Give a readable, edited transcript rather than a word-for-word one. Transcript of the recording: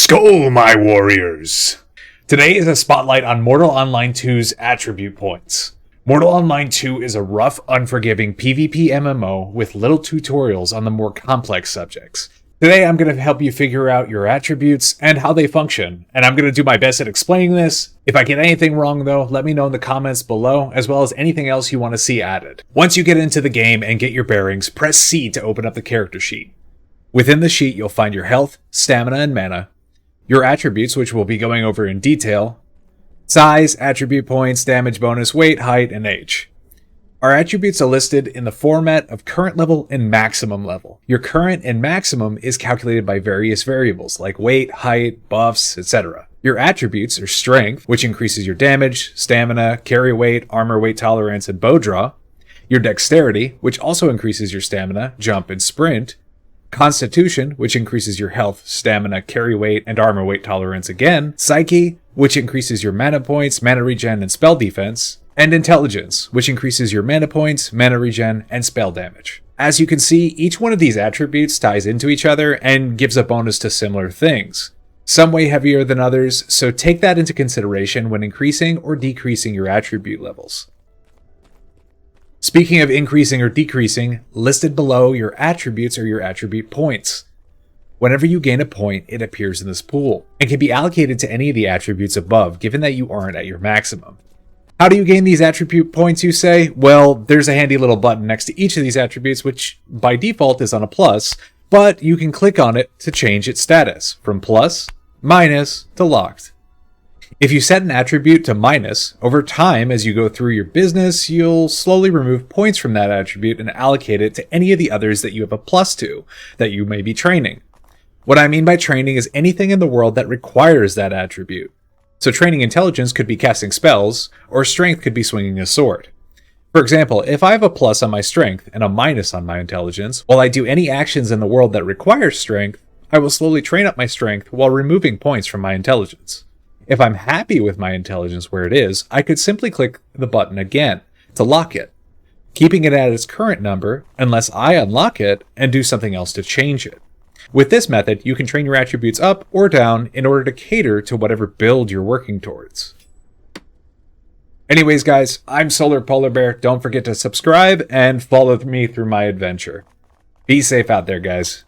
Skull, my warriors! Today is a spotlight on Mortal Online 2's attribute points. Mortal Online 2 is a rough, unforgiving PvP MMO with little tutorials on the more complex subjects. Today I'm going to help you figure out your attributes and how they function, and I'm going to do my best at explaining this. If I get anything wrong though, let me know in the comments below, as well as anything else you want to see added. Once you get into the game and get your bearings, press C to open up the character sheet. Within the sheet you'll find your health, stamina, and mana, your attributes, which we'll be going over in detail, size, attribute points, damage bonus, weight, height, and age. Our attributes are listed in the format of current level and maximum level. Your current and maximum is calculated by various variables like weight, height, buffs, etc. Your attributes are strength, which increases your damage, stamina, carry weight, armor weight tolerance, and bow draw. Your dexterity, which also increases your stamina, jump, and sprint. Constitution, which increases your health, stamina, carry weight, and armor weight tolerance again. Psyche, which increases your mana points, mana regen, and spell defense. And Intelligence, which increases your mana points, mana regen, and spell damage. As you can see, each one of these attributes ties into each other and gives a bonus to similar things. Some weigh heavier than others, so take that into consideration when increasing or decreasing your attribute levels. Speaking of increasing or decreasing, listed below your attributes are your attribute points. Whenever you gain a point, it appears in this pool, and can be allocated to any of the attributes above, given that you aren't at your maximum. How do you gain these attribute points, you say? Well, there's a handy little button next to each of these attributes, which by default is on a plus, but you can click on it to change its status, from plus, minus, to locked. If you set an attribute to minus, over time as you go through your business, you'll slowly remove points from that attribute and allocate it to any of the others that you have a plus to, that you may be training. What I mean by training is anything in the world that requires that attribute. So training intelligence could be casting spells, or strength could be swinging a sword. For example, if I have a plus on my strength and a minus on my intelligence, while I do any actions in the world that require strength, I will slowly train up my strength while removing points from my intelligence. If I'm happy with my intelligence where it is, I could simply click the button again to lock it, keeping it at its current number unless I unlock it and do something else to change it. With this method, you can train your attributes up or down in order to cater to whatever build you're working towards. Anyways, guys, I'm Solar Polar Bear. Don't forget to subscribe and follow me through my adventure. Be safe out there, guys.